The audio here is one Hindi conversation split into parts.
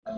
Hello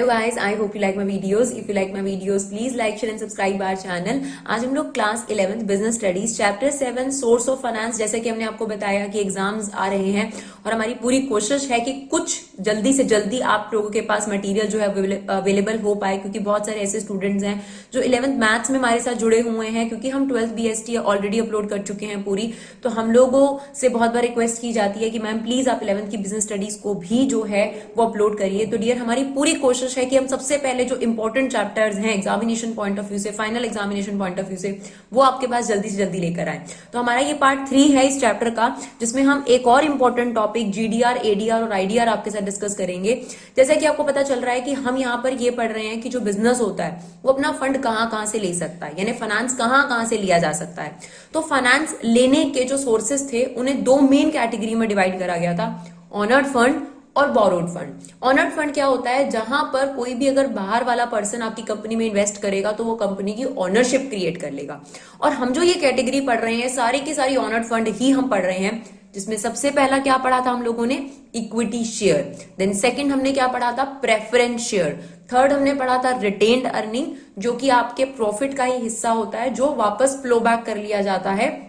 guys, I hope you like my videos. If you like my videos please like share and subscribe our channel. आज हम लोग class 11th business studies chapter 7 source of finance, जैसे कि हमने आपको बताया कि एग्जाम्स आ रहे हैं और हमारी पूरी कोशिश है कि कुछ जल्दी से जल्दी आप लोगों के पास मटेरियल जो है अवेलेबल हो पाए, क्योंकि बहुत सारे ऐसे स्टूडेंट्स हैं जो 11th मैथ्स में हमारे साथ जुड़े हुए हैं, क्योंकि हम 12th BST ऑलरेडी अपलोड कर चुके हैं पूरी। तो हम लोगों से बहुत बार रिक्वेस्ट की जाती है कि मैम प्लीज आप 11th की बिजनेस स्टडीज को भी जो है वो अपलोड करिए। तो डियर, हमारी पूरी कोशिश है कि हम सबसे पहले जो इंपॉर्टेंट चैप्टर्स हैं एग्जामिनेशन पॉइंट ऑफ व्यू से, final examination point of view से, वो आपके पास जल्दी से जल्दी लेकर आए। तो हमारा ये पार्ट 3 है इस चैप्टर का, जिसमें हम एक और इंपॉर्टेंट टॉपिक GDR, ADR और IDR आपके साथ डिस्कस करेंगे। जैसा कि आपको पता चल रहा है कि हम यहाँ पर ये पढ़ रहे हैं कि जो बिजनेस होता है वो अपना फंड कहाँ से ले सकता है, यानी फाइनेंस कहाँ से लिया जा सकता है। तो फाइनेंस लेने के जो सोर्सेस थे उन्हें दो मेन कैटेगरी में डिवाइड करा गया था, ऑनर्ड फंड और बोरोड फंड। ऑनर्ड फंड क्या होता है? जहां पर कोई भी अगर बाहर वाला पर्सन आपकी कंपनी में इन्वेस्ट करेगा तो वो कंपनी की ओनरशिप क्रिएट कर लेगा। और हम जो ये कैटेगरी पढ़ रहे हैं सारी की सारी ऑनर्ड फंड ही हम पढ़ रहे हैं, जिसमें सबसे पहला क्या पढ़ा था हम लोगों ने? Equity share. देन सेकंड हमने क्या पढ़ा था? Preference share. थर्ड हमने पढ़ा था रिटेन्ड अर्निंग, जो कि आपके प्रॉफिट का ही हिस्सा होता है जो वापस फ्लो बैक कर लिया जाता है,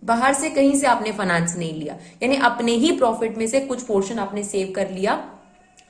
बाहर से कहीं से आपने फाइनेंस नहीं लिया, यानी अपने ही प्रॉफिट में से कुछ पोर्शन आपने सेव कर लिया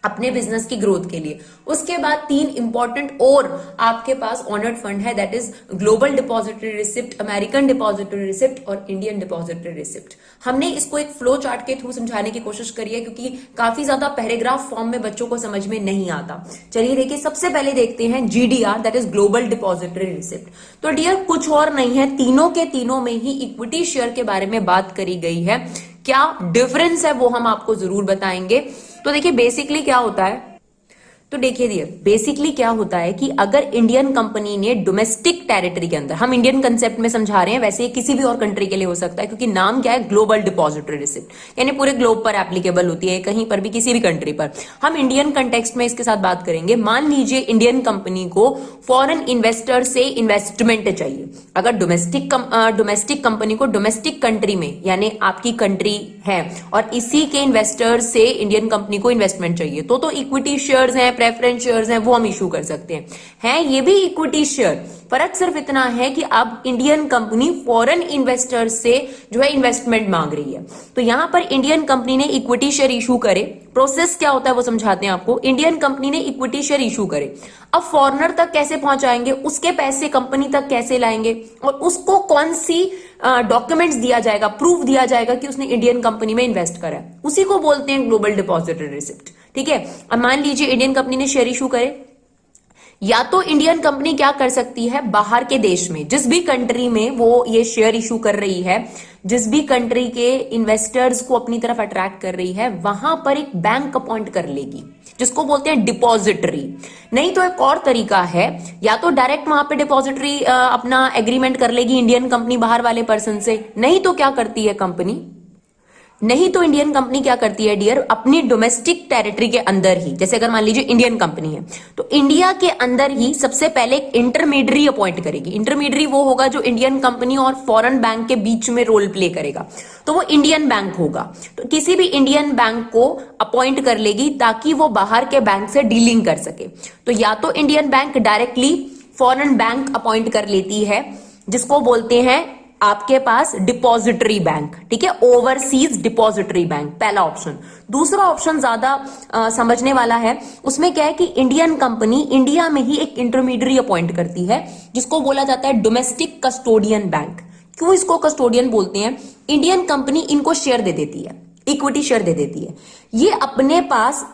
अपने बिजनेस की ग्रोथ के लिए। उसके बाद 3 इंपॉर्टेंट और आपके पास ऑनर्ड फंड है, that is global depository receipt, American depository receipt और इंडियन डिपॉजिटरी रिसिप्ट। हमने इसको एक फ्लो चार्ट के थ्रू समझाने की कोशिश करी है, क्योंकि काफी ज्यादा पैराग्राफ फॉर्म में बच्चों को समझ में नहीं आता। चलिए देखिए, सबसे पहले देखते हैं GDR, that is global depository receipt. तो डियर, कुछ और नहीं है, तीनों के तीनों में ही इक्विटी शेयर के बारे में बात करी गई है। क्या डिफरेंस है वो हम आपको जरूर बताएंगे। तो देखिए बेसिकली क्या होता है, तो देखिए दिए बेसिकली क्या होता है कि अगर इंडियन कंपनी ने डोमेस्टिक टेरिटरी के अंदर, हम इंडियन कंसेप्ट में समझा रहे हैं, वैसे किसी भी और कंट्री के लिए हो सकता है, क्योंकि नाम क्या है? ग्लोबल डिपॉजिटरी रिसिप्ट, यानी पूरे ग्लोब पर एप्लीकेबल होती है, कहीं पर भी किसी भी कंट्री पर। हम इंडियन कंटेक्स्ट में इसके साथ बात करेंगे। मान लीजिए इंडियन कंपनी को फॉरेन इन्वेस्टर से इन्वेस्टमेंट चाहिए। अगर डोमेस्टिक कंपनी को डोमेस्टिक कंट्री में, यानी आपकी कंट्री है और इसी के इन्वेस्टर से इंडियन कंपनी को इन्वेस्टमेंट चाहिए, तो इक्विटी शेयर्स हैं, प्रेफरेंस शेयर्स हैं, वो हम इशू कर सकते हैं ये भी इक्विटी शेयर। फर्क सिर्फ इतना है कि अब इंडियन कंपनी फॉरेन इन्वेस्टर से जो है इन्वेस्टमेंट मांग रही है। तो यहां पर इंडियन कंपनी ने इक्विटी शेयर इशू करे। प्रोसेस क्या होता है वो समझाते हैं आपको। इंडियन कंपनी ने इक्विटी शेयर इशू करे, अब फॉरेनर तक कैसे पहुंचाएंगे, उसके पैसे कंपनी तक कैसे लाएंगे, और उसको कौन सी डॉक्यूमेंट्स दिया जाएगा, प्रूफ दिया जाएगा कि उसने इंडियन कंपनी में इन्वेस्ट करा है, उसी को बोलते हैं ग्लोबल डिपॉजिटरी रिसिप्ट। ठीक है, अब मान लीजिए इंडियन कंपनी ने शेयर इशू करे, या तो इंडियन कंपनी क्या कर सकती है, बाहर के देश में जिस भी कंट्री में वो ये शेयर इशू कर रही है, जिस भी कंट्री के इन्वेस्टर्स को अपनी तरफ अट्रैक्ट कर रही है, वहां पर एक बैंक अपॉइंट कर लेगी, जिसको बोलते हैं डिपॉजिटरी। नहीं तो एक और तरीका है, या तो डायरेक्ट वहां पे डिपॉजिटरी अपना एग्रीमेंट कर लेगी इंडियन कंपनी बाहर वाले पर्सन से। नहीं तो क्या करती है कंपनी, नहीं तो इंडियन कंपनी क्या करती है डियर, अपनी डोमेस्टिक टेरिटरी के अंदर ही, जैसे अगर मान लीजिए इंडियन कंपनी है तो इंडिया के अंदर ही सबसे पहले एक इंटरमीडियरी अपॉइंट करेगी। इंटरमीडियरी वो होगा जो इंडियन कंपनी और फॉरेन बैंक के बीच में रोल प्ले करेगा, तो वो इंडियन बैंक होगा। तो किसी भी इंडियन बैंक को अपॉइंट कर लेगी ताकि वो बाहर के बैंक से डीलिंग कर सके। तो या तो Indian bank directly foreign bank appoint कर लेती है, जिसको बोलते हैं आपके पास डिपॉजिटरी बैंक। ठीक है, ओवरसीज डिपॉजिटरी बैंक, पहला ऑप्शन। दूसरा ऑप्शन ज्यादा समझने वाला है, उसमें क्या है कि इंडियन कंपनी इंडिया में ही एक इंटरमीडियरी अपॉइंट करती है, जिसको बोला जाता है डोमेस्टिक कस्टोडियन बैंक। क्यों इसको कस्टोडियन बोलते हैं? इंडियन कंपनी इनको शेयर दे देती है, इक्विटी शेयर दे देती है, ये अपने पास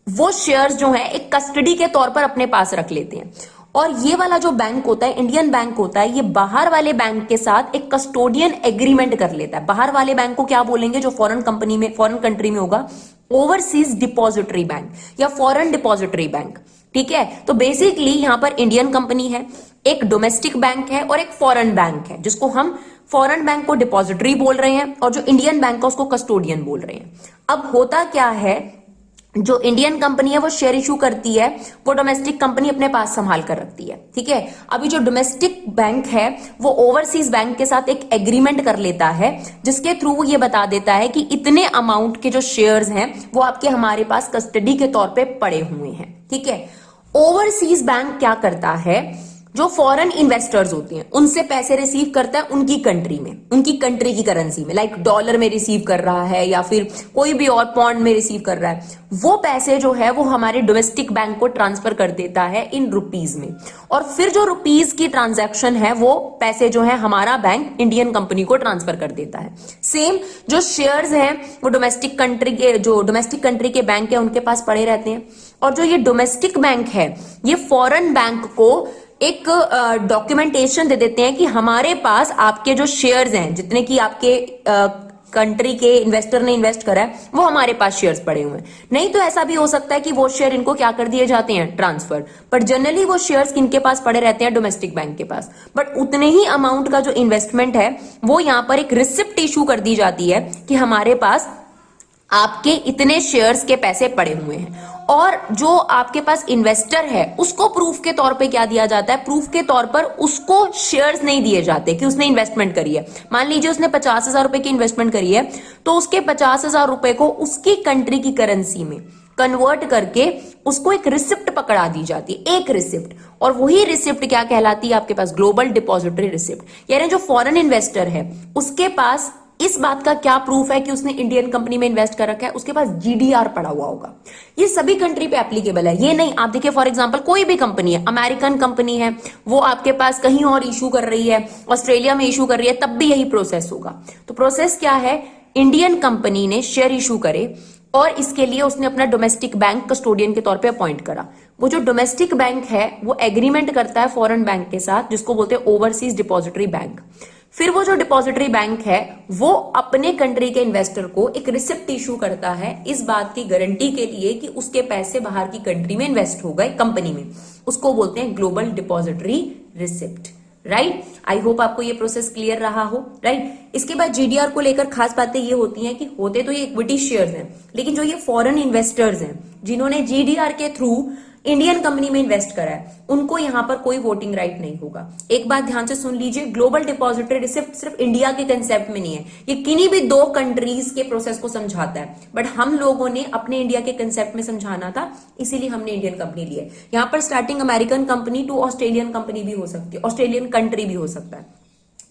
वो शेयर्स जो है एक कस्टडी के तौर पर अपने पास रख लेते हैं। और ये वाला जो बैंक होता है, इंडियन बैंक होता है, ये बाहर वाले बैंक के साथ एक कस्टोडियन एग्रीमेंट कर लेता है। बाहर वाले बैंक को क्या बोलेंगे, जो फॉरेन कंपनी में, फॉरेन कंट्री में होगा, ओवरसीज डिपॉजिटरी बैंक या फॉरेन डिपॉजिटरी बैंक। ठीक है, तो बेसिकली यहां पर इंडियन कंपनी है, एक डोमेस्टिक बैंक है और एक फॉरेन बैंक है, जिसको हम फॉरेन बैंक को डिपॉजिटरी बोल रहे हैं और जो इंडियन बैंक है उसको कस्टोडियन बोल रहे हैं। अब होता क्या है, जो इंडियन कंपनी है वो शेयर इशू करती है, वो डोमेस्टिक कंपनी अपने पास संभाल कर रखती है। ठीक है, अभी जो डोमेस्टिक बैंक है वो ओवरसीज बैंक के साथ एक एग्रीमेंट कर लेता है, जिसके थ्रू वो ये बता देता है कि इतने अमाउंट के जो शेयर्स हैं वो आपके हमारे पास कस्टडी के तौर पे पड़े हुए हैं। ठीक है, ओवरसीज बैंक क्या करता है, जो फॉरेन इन्वेस्टर्स होते हैं उनसे पैसे रिसीव करता है उनकी कंट्री में, उनकी कंट्री की करेंसी में, लाइक डॉलर में रिसीव कर रहा है या फिर कोई भी और पॉन्ड में रिसीव कर रहा है। वो पैसे जो है वो हमारे डोमेस्टिक बैंक को ट्रांसफर कर देता है इन रुपीज में, और फिर जो रुपीज की ट्रांजैक्शन है वो पैसे जो है हमारा बैंक इंडियन कंपनी को ट्रांसफर कर देता है। सेम जो शेयर्स हैं वो डोमेस्टिक कंट्री के बैंक है उनके पास पड़े रहते हैं, और जो ये डोमेस्टिक बैंक है ये फॉरेन बैंक को एक डॉक्यूमेंटेशन दे देते हैं कि हमारे पास आपके जो शेयर्स हैं, जितने की आपके कंट्री के इन्वेस्टर ने इन्वेस्ट करा है, वो हमारे पास शेयर्स पड़े हुए हैं। नहीं तो ऐसा भी हो सकता है कि वो शेयर इनको क्या कर दिए जाते हैं, ट्रांसफर, पर जनरली वो शेयर्स किनके पास पड़े रहते हैं, डोमेस्टिक बैंक के पास। बट उतने ही अमाउंट का जो इन्वेस्टमेंट है वो यहां पर एक रिसिप्ट इशू कर दी जाती है कि हमारे पास आपके इतने शेयर्स के पैसे पड़े हुए हैं, और जो आपके पास इन्वेस्टर है उसको प्रूफ के तौर पे क्या दिया जाता है, प्रूफ के तौर पर उसको शेयर्स नहीं दिए जाते कि उसने इन्वेस्टमेंट करी है। मान लीजिए उसने 50,000 रुपए की इन्वेस्टमेंट करी है, तो उसके 50,000 रुपए को उसकी कंट्री की करेंसी में कन्वर्ट करके उसको एक रिसिप्ट पकड़ा दी जाती है, एक रिसिप्ट, और वही रिसिप्ट क्या कहलाती है आपके पास, ग्लोबल डिपॉजिटरी रिसिप्ट। यानी जो फॉरेन इन्वेस्टर है उसके पास इस बात का क्या प्रूफ है कि उसने इंडियन कंपनी में इन्वेस्ट कर रखा है, उसके पास जीडीआर पड़ा हुआ होगा। ये सभी कंट्री पे एप्लीकेबल है, ये नहीं आप देखिए फॉर एग्जांपल कोई भी कंपनी है, अमेरिकन कंपनी है, वो आपके पास कहीं और इशू कर रही है, ऑस्ट्रेलिया में इशू कर रही है, तब भी यही प्रोसेस होगा। तो प्रोसेस क्या है, इंडियन कंपनी ने शेयर इशू करे और इसके लिए उसने अपना डोमेस्टिक बैंक कस्टोडियन के तौर पे अपॉइंट करा। वो जो डोमेस्टिक बैंक है वो एग्रीमेंट करता है फॉरेन बैंक के साथ, जिसको बोलते हैं ओवरसीज डिपॉजिटरी बैंक। फिर वो जो डिपॉजिटरी बैंक है वो अपने कंट्री के इन्वेस्टर को एक रिसिप्ट इशू करता है इस बात की गारंटी के लिए कि उसके पैसे बाहर की कंट्री में इन्वेस्ट हो गए कंपनी में, उसको बोलते हैं global depository receipt. Right, I hope आपको ये प्रोसेस क्लियर रहा हो। राइट, इसके बाद जीडीआर को लेकर खास बातें ये होती हैं कि होते तो ये इक्विटी शेयर्स हैं, लेकिन जो ये फॉरेन इन्वेस्टर्स हैं जिन्होंने जीडीआर के थ्रू इंडियन कंपनी में इन्वेस्ट करा है, उनको यहां पर कोई वोटिंग राइट नहीं होगा। एक बात ध्यान से सुन लीजिए, ग्लोबल डिपॉजिटरी रिसिप्ट सिर्फ इंडिया के कंसेप्ट में नहीं है, ये किन्हीं भी दो कंट्रीज के प्रोसेस को समझाता है, बट हम लोगों ने अपने इंडिया के कंसेप्ट में समझाना था, इसीलिए हमने इंडियन कंपनी ली है। यहां पर starting American company to Australian company भी हो सकती है, ऑस्ट्रेलियन कंट्री भी हो सकता है।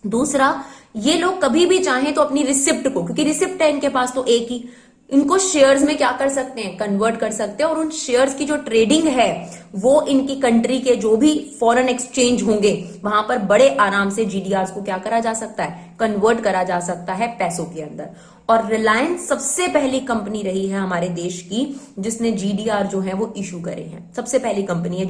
दूसरा, ये लोग कभी भी चाहें तो अपनी रिसिप्ट को, क्योंकि रिसिप्ट है इनके पास तो एक ही, इनको शेयर्स में क्या कर सकते हैं, कन्वर्ट कर सकते हैं, और उन शेयर्स की जो ट्रेडिंग है वो इनकी कंट्री के जो भी फॉरेन एक्सचेंज होंगे वहां पर बड़े आराम से जीडीआर को क्या करा जा सकता है, कन्वर्ट करा जा सकता है पैसों के अंदर। और रिलायंस सबसे पहली कंपनी रही है हमारे देश की जिसने जीडीआर जो है वो इशू करे हैं, सबसे पहली कंपनी है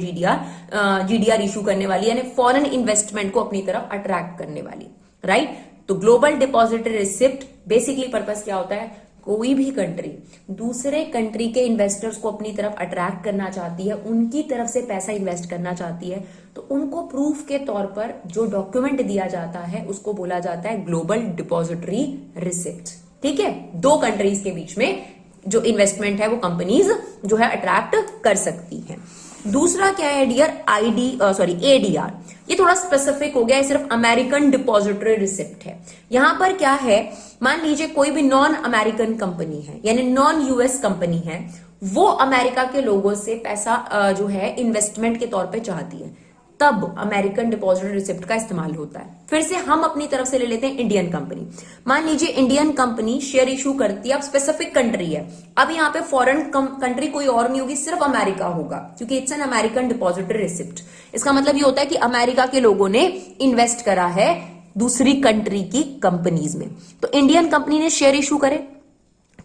जीडीआर इशू करने वाली, यानी फॉरेन इन्वेस्टमेंट को अपनी तरफ अट्रैक्ट करने वाली। राइट, तो global depository receipt basically purpose क्या होता है, कोई भी कंट्री दूसरे कंट्री के इन्वेस्टर्स को अपनी तरफ अट्रैक्ट करना चाहती है, उनकी तरफ से पैसा इन्वेस्ट करना चाहती है, तो उनको प्रूफ के तौर पर जो डॉक्यूमेंट दिया जाता है उसको बोला जाता है ग्लोबल डिपॉजिटरी रिसिप्ट। ठीक है, दो कंट्रीज के बीच में जो इन्वेस्टमेंट है वो कंपनीज जो है अट्रैक्ट कर सकती हैं। दूसरा क्या है डियर, एडीआर, ये थोड़ा स्पेसिफिक हो गया, ये सिर्फ अमेरिकन डिपॉजिटरी रिसिप्ट है। यहां पर क्या है, मान लीजिए कोई भी नॉन अमेरिकन कंपनी है यानी नॉन यूएस कंपनी है, वो अमेरिका के लोगों से पैसा जो है इन्वेस्टमेंट के तौर पे चाहती है, तब अमेरिकन डिपॉजिटरी रिसिप्ट का इस्तेमाल होता है। फिर से हम अपनी तरफ से ले लेते हैं इंडियन कंपनी। मान लीजिए इंडियन कंपनी शेयर इशू करती है, अब स्पेसिफिक कंट्री है, अब यहाँ पे फॉरेन कंट्री कोई और नहीं होगी, सिर्फ अमेरिका होगा, क्योंकि it's an American depository receipt. इसका मतलब ये होता है कि अमेरिका के लोगों ने इन्वेस्ट करा है दूसरी कंट्री की कंपनीज में, तो इंडियन कंपनी ने शेयर इशू करे,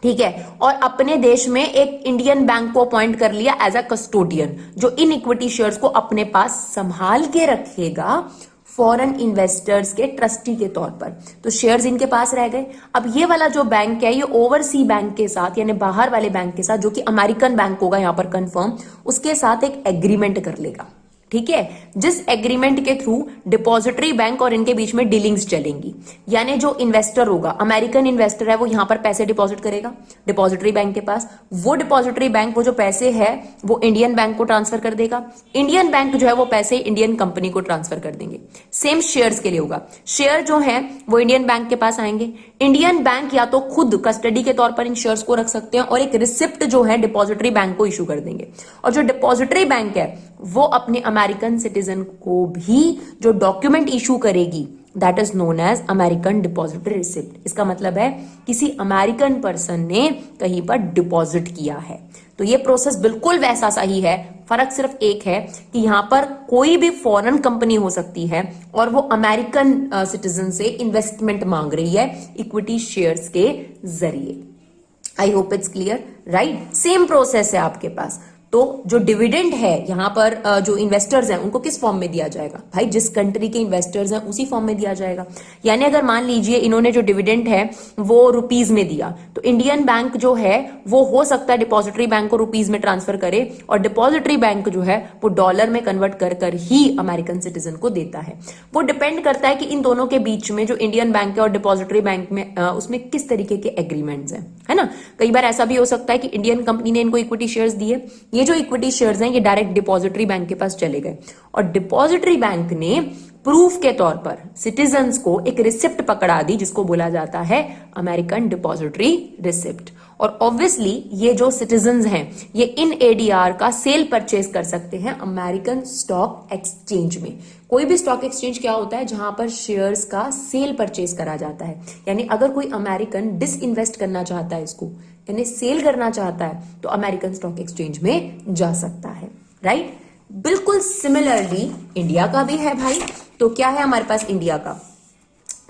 ठीक है, और अपने देश में एक इंडियन बैंक को अपॉइंट कर लिया एज अ कस्टोडियन, जो इन इक्विटी शेयर्स को अपने पास संभाल के रखेगा फॉरेन इन्वेस्टर्स के ट्रस्टी के तौर पर। तो शेयर्स इनके पास रह गए। अब ये वाला जो बैंक है ये ओवरसी बैंक के साथ यानी बाहर वाले बैंक के साथ, जो कि अमेरिकन बैंक होगा यहां पर कंफर्म, उसके साथ एक एग्रीमेंट कर लेगा। ठीक है, जिस एग्रीमेंट के थ्रू डिपॉजिटरी बैंक और इनके बीच में डीलिंग्स चलेंगी। यानी जो इन्वेस्टर होगा, अमेरिकन इन्वेस्टर है, वो यहां पर पैसे डिपॉजिट करेगा डिपॉजिटरी बैंक के पास। वो डिपॉजिटरी बैंक वो जो पैसे है वो इंडियन बैंक को ट्रांसफर कर देगा। इंडियन बैंक जो है वो पैसे इंडियन कंपनी को ट्रांसफर कर देंगे। सेम शेयर्स के लिए होगा, शेयर जो है वो इंडियन बैंक के पास आएंगे। इंडियन बैंक या तो खुद कस्टडी के तौर पर इन शेयर्स को रख सकते हैं और एक रिसिप्ट जो है डिपॉजिटरी बैंक को इशू कर देंगे। और जो डिपॉजिटरी बैंक है वो अपने अमेरिकन सिटीजन को भी जो डॉक्यूमेंट इशू करेगी, that is known as American depository receipt. इसका मतलब है किसी अमेरिकन पर्सन ने कहीं पर डिपॉजिट किया है। तो ये प्रोसेस बिल्कुल वैसा सही है, फर्क सिर्फ एक है कि यहां पर कोई भी फॉरेन कंपनी हो सकती है और वो अमेरिकन सिटीजन से इन्वेस्टमेंट मांग रही है इक्विटी शेयर्स के जरिए। I hope it's clear, right. Same process है आपके पास। तो जो डिविडेंड है यहां पर जो इन्वेस्टर्स हैं उनको किस फॉर्म में दिया जाएगा? भाई जिस कंट्री के इन्वेस्टर्स हैं उसी फॉर्म में दिया जाएगा। यानी अगर मान लीजिए इन्होंने जो डिविडेंड है वो रुपीज में दिया, तो इंडियन बैंक जो है वो हो सकता है डिपॉजिटरी बैंक को रुपीज में ट्रांसफर करे और डिपॉजिटरी बैंक जो है वो डॉलर में कन्वर्ट कर कर ही अमेरिकन सिटीजन को देता है। वो डिपेंड करता है कि इन दोनों के बीच में जो इंडियन बैंक है और डिपॉजिटरी बैंक में उसमें किस तरीके के एग्रीमेंट्स हैं, है ना। कई बार ऐसा भी हो सकता है कि इंडियन कंपनी ने इनको इक्विटी शेयर्स दिए, ये जो इक्विटी शेयर्स हैं ये डायरेक्ट डिपॉजिटरी बैंक के पास चले गए और डिपॉजिटरी बैंक ने प्रूफ के तौर पर सिटीजन्स को एक रिसिप्ट पकड़ा दी जिसको बोला जाता है अमेरिकन डिपॉजिटरी रिसिप्ट। और ऑब्वियसली ये जो सिटीजन्स हैं ये इन एडीआर का सेल परचेज कर सकते हैं अमेरिकन स्टॉक एक्सचेंज में। कोई भी स्टॉक एक्सचेंज क्या होता है? जहां पर शेयर्स का सेल परचेज करा जाता है। यानी अगर कोई अमेरिकन डिसइन्वेस्ट करना चाहता है इसको, यानी सेल करना चाहता है, तो अमेरिकन स्टॉक एक्सचेंज में जा सकता है, राइट। बिल्कुल सिमिलरली इंडिया का भी है भाई। तो क्या है हमारे पास इंडिया का?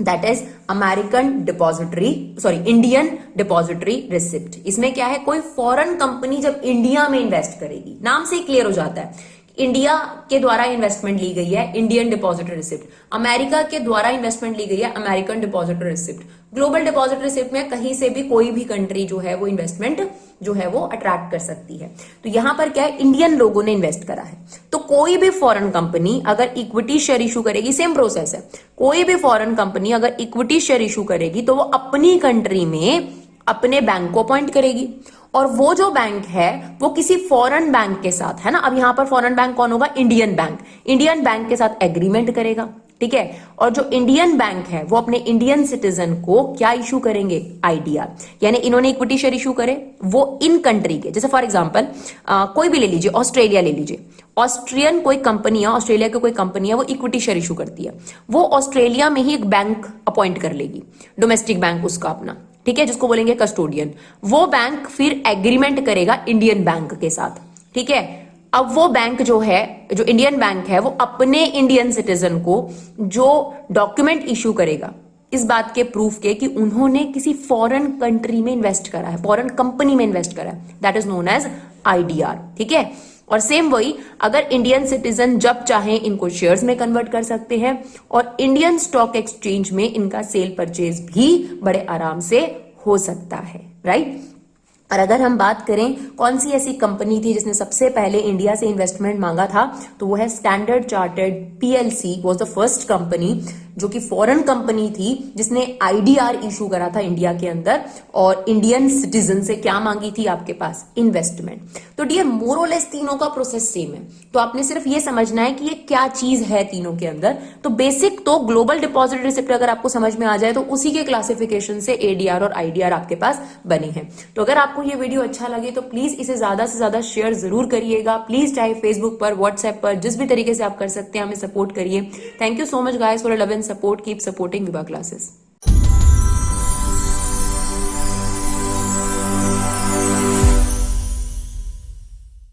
That is American depository Indian depository receipt. इसमें क्या है? कोई फॉरेन कंपनी जब इंडिया में इन्वेस्ट करेगी, नाम से ही क्लियर हो जाता है, इंडिया के द्वारा इन्वेस्टमेंट ली गई है इंडियन डिपॉजिटरी रिसिप्ट, अमेरिका के द्वारा इन्वेस्टमेंट ली गई है American depository receipt. Global depository receipt में कहीं से भी कोई भी कंट्री जो है वो इन्वेस्टमेंट जो है वो अट्रैक्ट कर सकती है। तो यहां पर क्या है? इंडियन लोगों ने इन्वेस्ट करा है। तो कोई भी फॉरेन कंपनी अगर इक्विटी शेयर इशू करेगी, सेम प्रोसेस है, कोई भी फॉरेन कंपनी अगर इक्विटी शेयर इशू करेगी तो वो अपनी कंट्री में अपने बैंक को अपॉइंट करेगी और वो जो बैंक है वो किसी फॉरेन बैंक के साथ, है ना। अब यहां पर फॉरेन बैंक कौन होगा? Indian bank. इंडियन बैंक के साथ एग्रीमेंट करेगा, ठीक है। और जो इंडियन बैंक है वो अपने इंडियन सिटीजन को क्या इशू करेंगे? आईडीआर। यानी इन्होंने इक्विटी शेयर इशू करे वो इन कंट्री के, जैसे फॉर एग्जांपल कोई भी ले लीजिए, ऑस्ट्रेलिया ले लीजिए। ऑस्ट्रियन कोई कंपनी है, ऑस्ट्रेलिया की कोई कंपनी है, वो इक्विटी शेयर इशू करती है। वो ऑस्ट्रेलिया में ही एक बैंक अपॉइंट कर लेगी, डोमेस्टिक बैंक उसका अपना, ठीक है, जिसको बोलेंगे कस्टोडियन। वो बैंक फिर एग्रीमेंट करेगा इंडियन बैंक के साथ, ठीक है। अब वो बैंक जो है, जो इंडियन बैंक है, वो अपने इंडियन सिटीजन को जो डॉक्यूमेंट इशू करेगा इस बात के प्रूफ के कि उन्होंने किसी फॉरेन कंट्री में इन्वेस्ट करा है, फॉरेन कंपनी में इन्वेस्ट करा है, that is known as IDR, ठीक है। और सेम वही, अगर इंडियन सिटीजन जब चाहे इनको शेयर्स में कन्वर्ट कर सकते हैं और इंडियन स्टॉक एक्सचेंज में इनका सेल परचेज भी बड़े आराम से हो सकता है, राइट। और अगर हम बात करें कौन सी ऐसी कंपनी थी जिसने सबसे पहले इंडिया से इन्वेस्टमेंट मांगा था, तो वो है standard chartered PLC was the first company जो कि फॉरेन कंपनी थी जिसने आईडीआर इशू करा था इंडिया के अंदर और इंडियन सिटीजन से क्या मांगी थी? आपके पास इन्वेस्टमेंट। तो डियर मोरलेस तीनों का प्रोसेस सेम है। तो आपने सिर्फ ये समझना है कि ये क्या चीज है तीनों के अंदर। तो बेसिक तो ग्लोबल डिपॉजिट रिसिप्ट अगर आपको समझ में आ जाए तो उसी के क्लासिफिकेशन से एडीआर और आईडीआर आपके पास बने हैं। तो अगर आपको ये वीडियो अच्छा लगे तो प्लीज इसे ज्यादा से ज्यादा शेयर जरूर करिएगा। प्लीज चाहे फेसबुक पर, व्हाट्सएप पर, जिस भी तरीके से आप कर सकते हैं हमें सपोर्ट करिए। Thank you so much guys for love and support. Keep supporting Viva Classes.